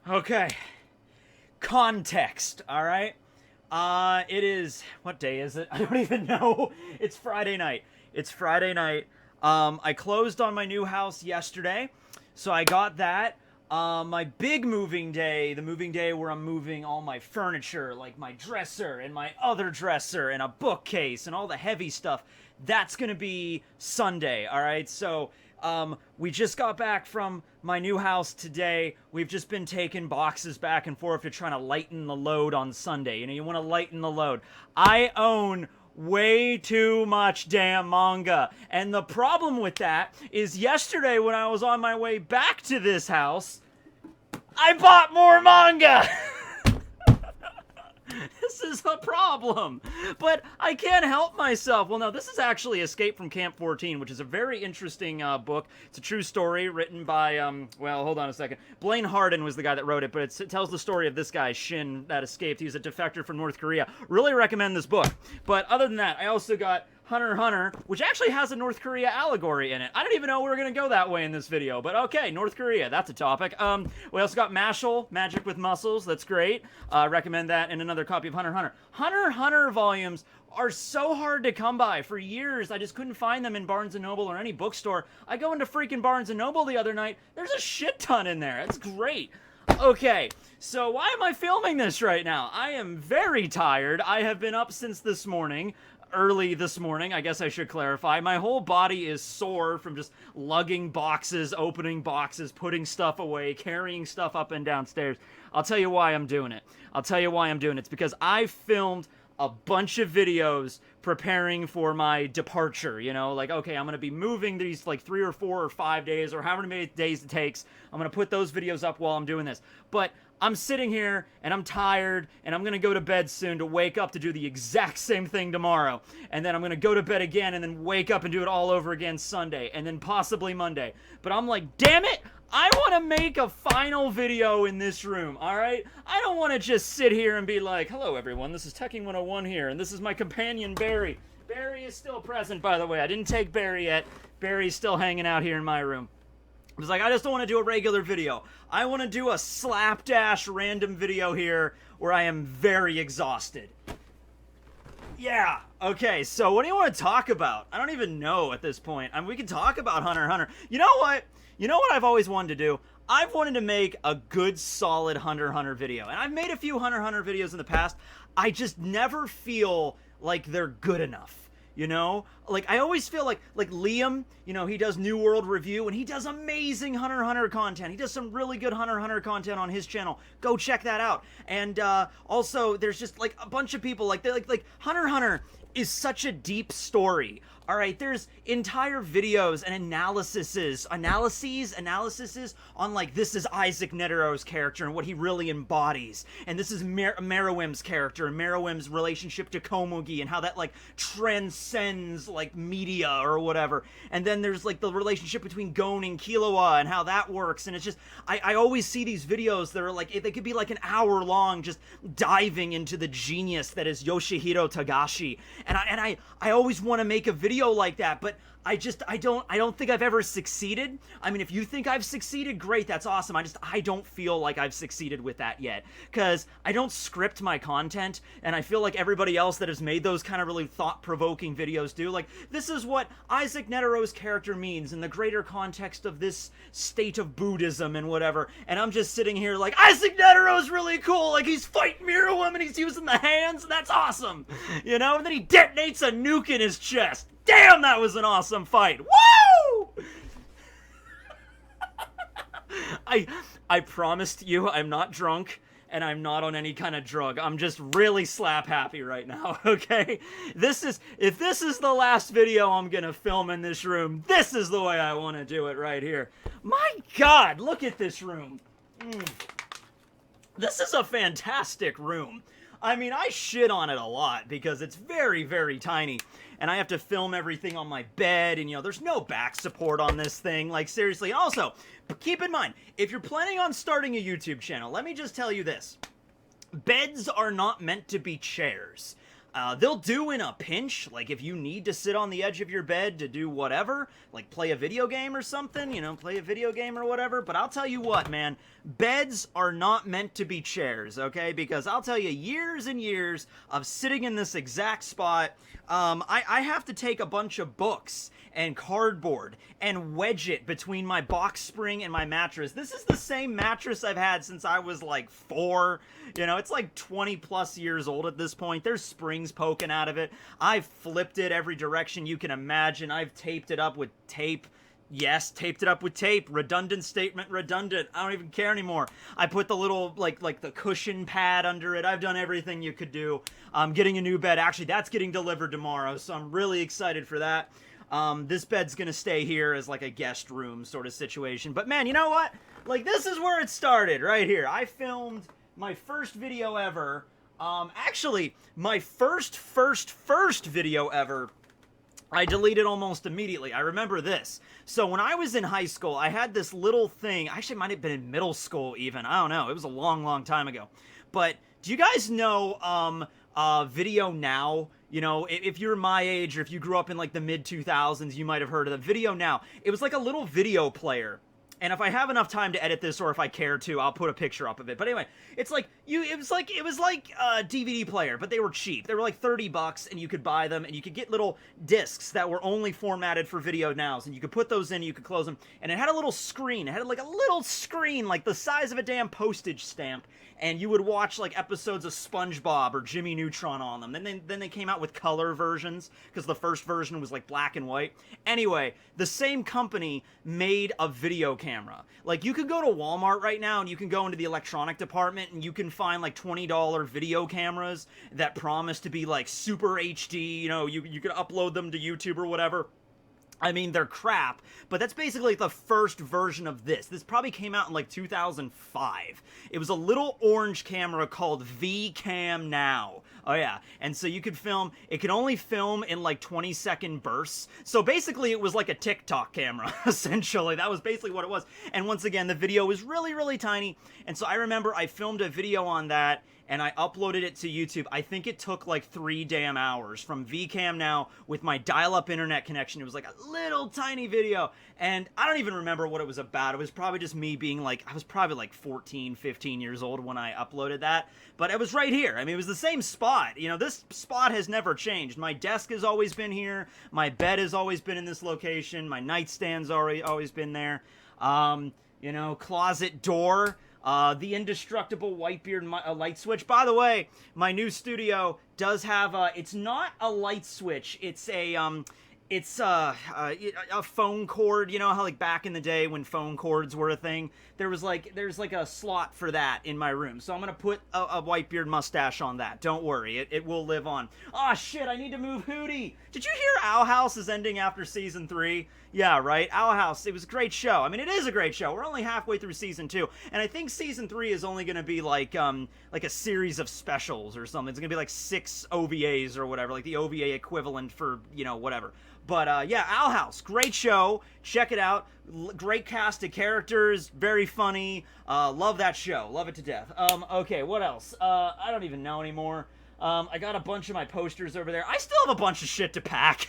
Okay. Context, all right? It is, what day is it? I don't even know. It's Friday night. It's Friday night. I closed on my new house yesterday, so I got that. My big moving day, the moving day where I'm moving all my furniture, like my dresser and my other dresser and a bookcase and all the heavy stuff, that's gonna be Sunday, all right? So, we just got back from my new house today. We've just been taking boxes back and forth to trying to lighten the load on Sunday. You know, you want to lighten the load. I own way too much damn manga. And the problem with that is yesterday when I was on my way back to this house, I bought more manga. This is a problem, but I can't help myself. Well, no, this is actually Escape from Camp 14, which is a very interesting book. It's a true story written by, well, hold on a second. Blaine Harden was the guy that wrote it, but it tells the story of this guy, Shin, that escaped. He was a defector from North Korea. Really recommend this book. But other than that, I also got Hunter x Hunter, which actually has a North Korea allegory in it. I didn't even know we were going to go that way in this video, but okay, North Korea, that's a topic. We also got Mashal, Magic with Muscles, that's great. Recommend that, and another copy of Hunter x Hunter. Hunter x Hunter volumes are so hard to come by. For years, I just couldn't find them in Barnes & Noble or any bookstore. I go into freaking Barnes & Noble the other night, there's a shit ton in there. It's great. Okay, so why am I filming this right now? I am very tired. I have been up since this morning. Early this morning, I guess I should clarify. My whole body is sore from just lugging boxes, opening boxes, putting stuff away, carrying stuff up and downstairs. I'll tell you why I'm doing it. It's because I filmed a bunch of videos preparing for my departure, you know, like, okay, I'm going to be moving these like 3 or 4 or 5 days or however many days it takes. I'm going to put those videos up while I'm doing this. But I'm sitting here and I'm tired and I'm going to go to bed soon to wake up to do the exact same thing tomorrow. And then I'm going to go to bed again and then wake up and do it all over again Sunday and then possibly Monday. But I'm like, damn it, I want to make a final video in this room, all right? I don't want to just sit here and be like, hello everyone, this is Teching 101 here and this is my companion Barry. Barry is still present, by the way. I didn't take Barry yet. Barry's still hanging out here in my room. I was like, I just don't want to do a regular video. I want to do a slapdash random video here where I am very exhausted. Yeah, okay, so what do you want to talk about? I don't even know at this point. I mean, we can talk about Hunter x Hunter. You know what? You know what I've always wanted to do? I've wanted to make a good, solid Hunter x Hunter video. And I've made a few Hunter x Hunter videos in the past. I just never feel like they're good enough. You know, like I always feel like Liam, you know, he does New World Review and he does amazing Hunter x Hunter content. He does some really good Hunter x Hunter content on his channel. Go check that out. And also, there's just like a bunch of people like Hunter x Hunter is such a deep story. All right, there's entire videos and analyses on like this is Isaac Netero's character and what he really embodies, and this is Meruem's character and Meruem's relationship to Komugi and how that like transcends like media or whatever. And then there's like the relationship between Gon and Killua and how that works. And it's just I always see these videos that are like they could be like an hour long, just diving into the genius that is Yoshihiro Togashi. And I always want to make a video like that, but I don't think I've ever succeeded. I mean, if you think I've succeeded, great, that's awesome. I don't feel like I've succeeded with that yet, because I don't script my content, and I feel like everybody else that has made those kind of really thought-provoking videos do. Like, this is what Isaac Netero's character means in the greater context of this state of Buddhism and whatever, and I'm just sitting here like, Isaac Netero's really cool, like, he's fighting Meruem and he's using the hands, and that's awesome, you know, and then he detonates a nuke in his chest. Damn, that was an awesome fight. Woo! I promised you I'm not drunk and I'm not on any kind of drug. I'm just really slap happy right now, okay? If this is the last video I'm gonna film in this room, this is the way I want to do it right here. My God, look at this room. This is a fantastic room. I mean, I shit on it a lot because it's very, very tiny. And I have to film everything on my bed, and, you know, there's no back support on this thing. Like, seriously. Also, keep in mind, if you're planning on starting a YouTube channel, let me just tell you this. Beds are not meant to be chairs. They'll do in a pinch, like if you need to sit on the edge of your bed to do whatever, like play a video game or something, play a video game or whatever. But I'll tell you what, man, beds are not meant to be chairs, okay? Because I'll tell you, years and years of sitting in this exact spot, I have to take a bunch of books and cardboard and wedge it between my box spring and my mattress. This is the same mattress I've had since I was like 4. It's like 20 plus years old at this point. There's springs poking out of it. I've flipped it every direction you can imagine. I've taped it up with tape. Yes, taped it up with tape. Redundant statement, redundant. I don't even care anymore. I put the little, like the cushion pad under it. I've done everything you could do. I'm getting a new bed. Actually, that's getting delivered tomorrow, so I'm really excited for that. This bed's gonna stay here as like a guest room sort of situation. But man, you know what? Like, this is where it started, right here. I filmed my first video ever. Actually, my first video ever, I deleted almost immediately. I remember this. So when I was in high school, I had this little thing. Actually, it might have been in middle school even. I don't know. It was a long time ago. But do you guys know Video Now? If you're my age or if you grew up in like the mid 2000s, you might have heard of the Video Now. It was like a little video player. And if I have enough time to edit this, or if I care to, I'll put a picture up of it. But anyway, it was like a DVD player, but they were cheap. They were like $30, and you could buy them, and you could get little discs that were only formatted for Video Nows, and you could put those in, you could close them, and it had a little screen. It had like a little screen, like the size of a damn postage stamp, and you would watch like episodes of SpongeBob or Jimmy Neutron on them. Then they came out with color versions, because the first version was like black and white. Anyway, the same company made a video camera. Like, you could go to Walmart right now and you can go into the electronic department and you can find like $20 video cameras that promise to be like super HD. You can upload them to YouTube or whatever. I mean, they're crap, but that's basically the first version of this. This probably came out in like 2005. It was a little orange camera called VCam Now. Oh yeah, and so you could film, it could only film in like 20-second bursts. So basically it was like a TikTok camera, essentially. That was basically what it was. And once again, the video was really tiny. And so I remember I filmed a video on that, and I uploaded it to YouTube. I think it took like 3 damn hours from VCam Now with my dial-up internet connection. It was like a little tiny video, and I don't even remember what it was about. It was probably just me being like, I was probably like 14, 15 years old when I uploaded that, but it was right here. I mean, it was the same spot. This spot has never changed. My desk has always been here. My bed has always been in this location. My nightstand's always been there. Closet door. The indestructible Whitebeard light switch. By the way, my new studio does have it's not a light switch. It's a phone cord. You know how like back in the day when phone cords were a thing, there's like a slot for that in my room. So I'm gonna put a Whitebeard mustache on that. Don't worry, it will live on. Oh shit, I need to move Hootie. Did you hear Owl House is ending after season 3? Yeah, right. Owl House. It was a great show. I mean, it is a great show. We're only halfway through season 2, and I think season 3 is only gonna be like a series of specials or something. It's gonna be like 6 OVAs or whatever, like the OVA equivalent for whatever. But yeah, Owl House, great show. Check it out. Great cast of characters, very funny. Love that show. Love it to death. Okay, what else? I don't even know anymore. I got a bunch of my posters over there. I still have a bunch of shit to pack.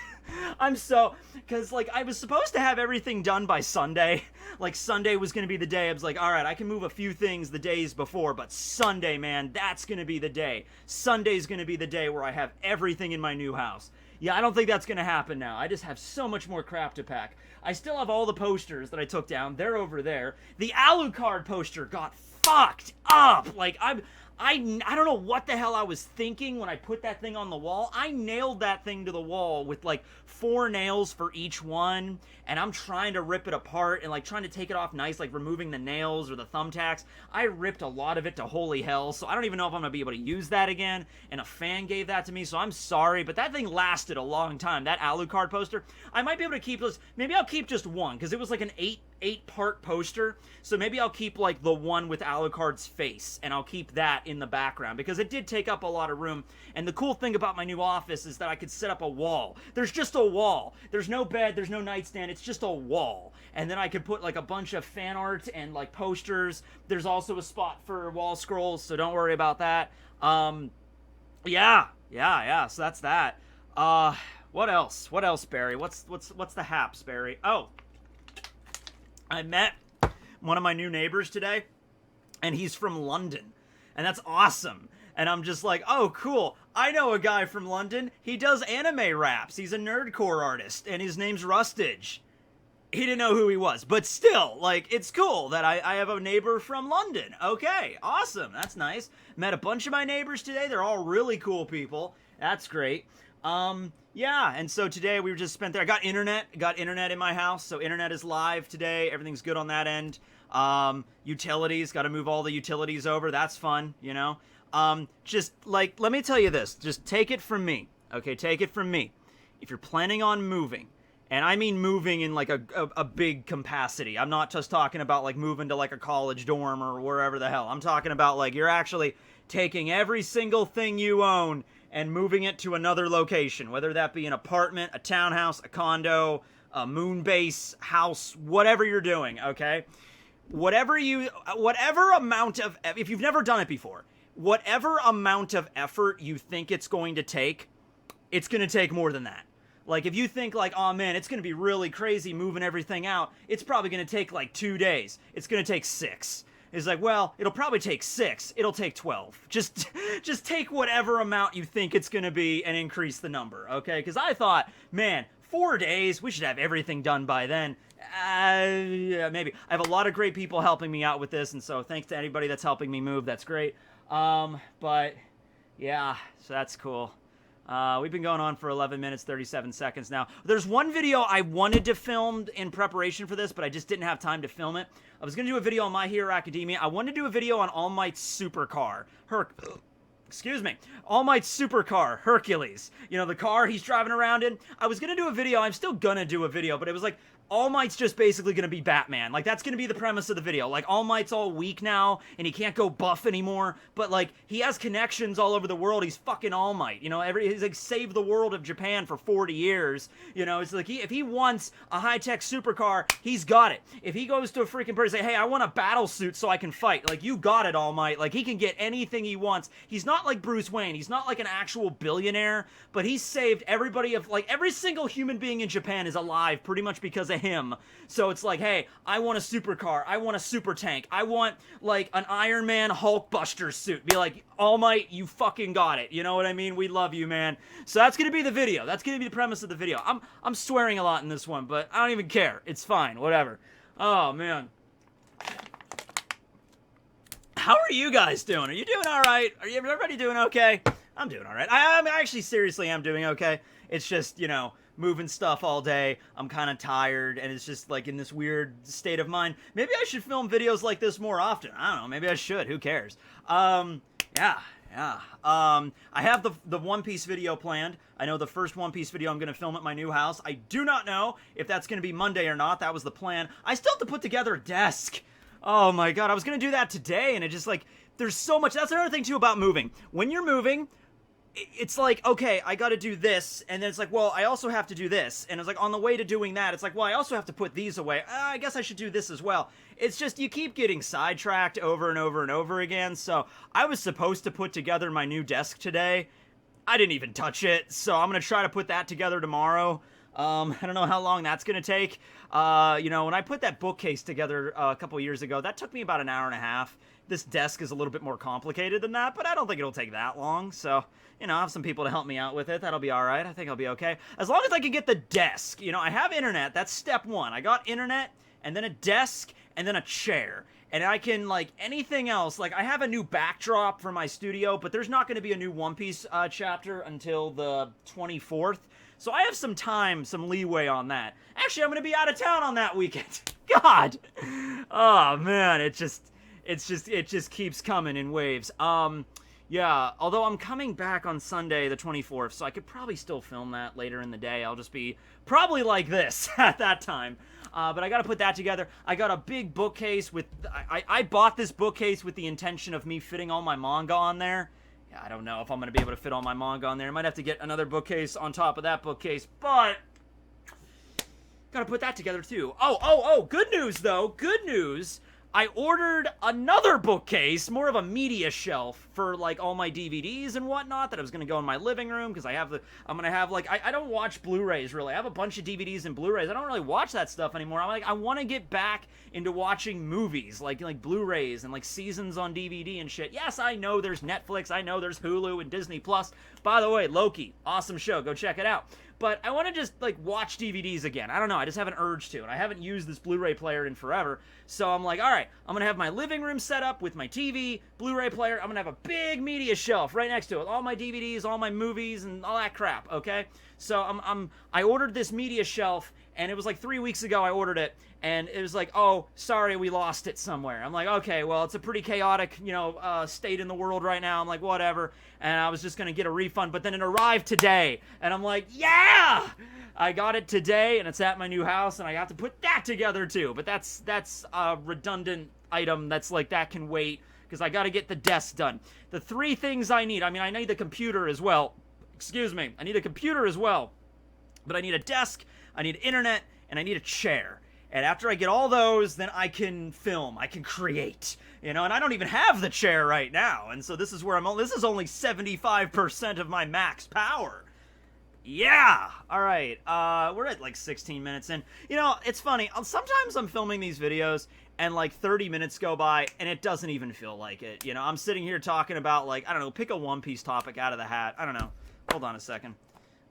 Because, like, I was supposed to have everything done by Sunday. Like, Sunday was going to be the day. I was like, all right, I can move a few things the days before, but Sunday, man, that's going to be the day. Sunday's going to be the day where I have everything in my new house. Yeah, I don't think that's going to happen now. I just have so much more crap to pack. I still have all the posters that I took down. They're over there. The Alucard poster got fucked up. Like, I don't know what the hell I was thinking when I put that thing on the wall. I nailed that thing to the wall with like 4 nails for each one, and I'm trying to rip it apart and like trying to take it off nice, like removing the nails or the thumbtacks. I ripped a lot of it to holy hell, so I don't even know if I'm gonna be able to use that again, and a fan gave that to me, so I'm sorry, but that thing lasted a long time. That Alucard poster, I might be able to keep those. Maybe I'll keep just one, because it was like an 8-part poster, so maybe I'll keep like the one with Alucard's face, and I'll keep that in the background, because it did take up a lot of room. And the cool thing about my new office is that I could set up a wall. There's just a wall. There's no bed, there's no nightstand, it's just a wall. And then I could put like a bunch of fan art and like posters. There's also a spot for wall scrolls, so don't worry about that. Yeah, Yeah. So that's that. What else? What else, Barry? What's the haps, Barry? Oh, I met one of my new neighbors today, and he's from London, and that's awesome. And I'm just like, oh, cool. I know a guy from London. He does anime raps. He's a nerdcore artist, and his name's Rustage. He didn't know who he was, but still, like, it's cool that I have a neighbor from London. Okay, awesome. That's nice. Met a bunch of my neighbors today. They're all really cool people. That's great. Yeah, and so today we were just spent there. I got internet in my house, so internet is live today. Everything's good on that end. Utilities, got to move all the utilities over. That's fun, you know. Just like, let me tell you this. Just take it from me. Okay, take it from me. If you're planning on moving, and I mean moving in like a big capacity. I'm not just talking about like moving to like a college dorm or wherever the hell. I'm talking about like you're actually taking every single thing you own and moving it to another location, whether that be an apartment, a townhouse, a condo, a moon base house, whatever you're doing, okay? Whatever amount of, if you've never done it before, whatever amount of effort you think it's going to take, it's going to take more than that. Like, if you think, like, oh, man, it's going to be really crazy moving everything out, it's probably going to take, like, 2 days. It's going to take 6. It's like, well, it'll probably take 6. It'll take 12. Just take whatever amount you think it's going to be and increase the number, okay? Because I thought, man, 4 days, we should have everything done by then. Yeah, maybe. I have a lot of great people helping me out with this, and so thanks to anybody that's helping me move. That's great. But, yeah, so that's cool. We've been going on for 11 minutes, 37 seconds now. There's one video I wanted to film in preparation for this, but I just didn't have time to film it. I was going to do a video on My Hero Academia. I wanted to do a video on All Might's supercar. All Might's supercar, Hercules. You know, the car he's driving around in. I was going to do a video. I'm still going to do a video, but it was like, All Might's just basically going to be Batman. Like, that's going to be the premise of the video. Like, All Might's all weak now, and he can't go buff anymore, but, like, he has connections all over the world. He's fucking All Might. You know, he's, like, saved the world of Japan for 40 years. You know, it's like, if he wants a high-tech supercar, he's got it. If he goes to a freaking person and say, hey, I want a battle suit so I can fight, like, you got it, All Might. Like, he can get anything he wants. He's not like Bruce Wayne. He's not like an actual billionaire, but he's saved everybody of, like, every single human being in Japan is alive pretty much because of him. So it's like, hey, I want a supercar. I want a super tank. I want, like, an Iron Man Hulkbuster suit. Be like, All Might, you fucking got it. You know what I mean? We love you, man. So that's going to be the video. That's going to be the premise of the video. I'm swearing a lot in this one, but I don't even care. It's fine. Whatever. Oh, man. How are you guys doing? Are you doing all right? Are you everybody doing okay? I'm doing all right. I actually seriously am doing okay. It's just, you know, moving stuff all day. I'm kind of tired, and it's just like in this weird state of mind. Maybe I should film videos like this more often. I don't know. Maybe I should. Who cares? Yeah. I have the One Piece video planned. I know the first One Piece video I'm going to film at my new house. I do not know if that's going to be Monday or not. That was the plan. I still have to put together a desk. Oh my god, I was going to do that today, and it just like, there's so much. That's another thing too about moving. When you're moving, it's like, okay, I got to do this, and then it's like, well, I also have to do this, and it's like, on the way to doing that, it's like, well, I also have to put these away. I guess I should do this as well. It's just, you keep getting sidetracked over and over and over again, so I was supposed to put together my new desk today. I didn't even touch it, so I'm going to try to put that together tomorrow. I don't know how long that's going to take. You know, when I put that bookcase together a couple years ago, that took me about an hour and a half. This desk is a little bit more complicated than that, but I don't think it'll take that long. So, you know, I have some people to help me out with it. That'll be all right. I think I'll be okay. As long as I can get the desk. You know, I have internet. That's step one. I got internet, and then a desk, and then a chair. And I can, like, anything else. Like, I have a new backdrop for my studio, but there's not going to be a new One Piece chapter until the 24th. So I have some time, some leeway on that. Actually, I'm going to be out of town on that weekend. God! Oh, man, it just keeps coming in waves. Yeah, although I'm coming back on Sunday, the 24th, so I could probably still film that later in the day. I'll just be probably like this at that time. But I gotta put that together. I got a big bookcase with... I bought this bookcase with the intention of me fitting all my manga on there. Yeah, I don't know if I'm gonna be able to fit all my manga on there. I might have to get another bookcase on top of that bookcase, but... Gotta put that together, too. Oh, good news, though. Good news. I ordered another bookcase, more of a media shelf for like all my DVDs and whatnot that I was gonna go in my living room because I'm gonna have like I don't watch Blu-rays really. I have a bunch of DVDs and Blu-rays. I don't really watch that stuff anymore. I want to get back into watching movies like Blu-rays and like seasons on DVD and shit. Yes, I know there's Netflix. I know there's Hulu and Disney Plus. By the way, Loki, awesome show. Go check it out. But I want to just, like, watch DVDs again. I don't know. I just have an urge to. And I haven't used this Blu-ray player in forever. So I'm like, all right, I'm going to have my living room set up with my TV, Blu-ray player. I'm going to have a big media shelf right next to it. All my DVDs, all my movies, and all that crap, okay? So I ordered this media shelf, and it was like 3 weeks ago I ordered it. And it was like, oh, sorry, we lost it somewhere. I'm like, okay, well, it's a pretty chaotic, state in the world right now. I'm like, whatever. And I was just going to get a refund. But then it arrived today. And I'm like, yeah! I got it today, and it's at my new house, and I got to put that together, too. But that's a redundant item that's like, that can wait, because I got to get the desk done. The 3 things I need, I need the computer as well. Excuse me. I need a computer as well. But I need a desk, I need internet, and I need a chair. And after I get all those, then I can film, I can create, and I don't even have the chair right now. And so this is where this is only 75% of my max power. Yeah! Alright, we're at like 16 minutes in. It's funny, sometimes I'm filming these videos, and like 30 minutes go by, and it doesn't even feel like it. I'm sitting here talking about, like, I don't know, pick a One Piece topic out of the hat. I don't know. Hold on a second.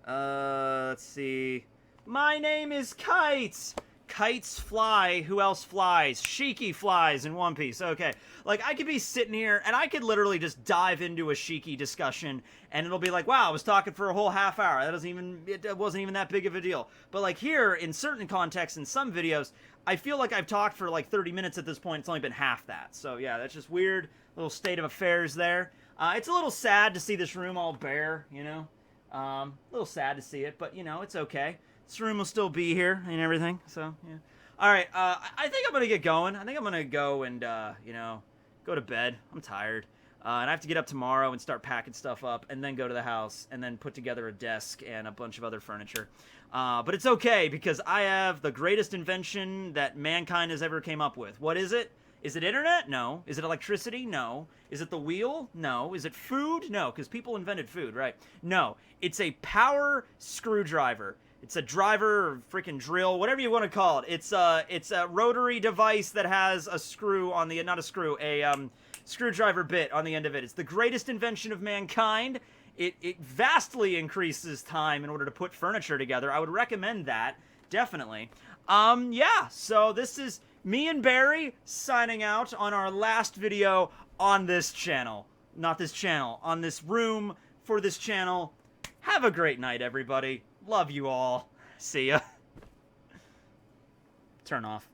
Let's see. My name is Kites! Kites fly. Who else flies? Shiki flies in One Piece. Okay. Like, I could be sitting here, and I could literally just dive into a Shiki discussion, and it'll be like, wow, I was talking for a whole half hour. It wasn't even that big of a deal. But, like, here, in certain contexts, in some videos, I feel like I've talked for, like, 30 minutes at this point. It's only been half that. So, yeah, that's just weird. Little state of affairs there. It's a little sad to see this room all bare, a little sad to see it, but, it's okay. This room will still be here and everything, so, yeah. Alright, I think I'm gonna get going. I think I'm gonna go and, go to bed. I'm tired. And I have to get up tomorrow and start packing stuff up, and then go to the house, and then put together a desk and a bunch of other furniture. But it's okay, because I have the greatest invention that mankind has ever came up with. What is it? Is it internet? No. Is it electricity? No. Is it the wheel? No. Is it food? No, because people invented food, right? No. It's a power screwdriver. It's a driver or freaking drill, whatever you want to call it. It's a rotary device that has a screw on the, not a screw, a screwdriver bit on the end of it. It's the greatest invention of mankind. It vastly increases time in order to put furniture together. I would recommend that, definitely. Yeah, so this is me and Barry signing out on our last video on this channel. Not this channel, on this room for this channel. Have a great night, everybody. Love you all. See ya. Turn off.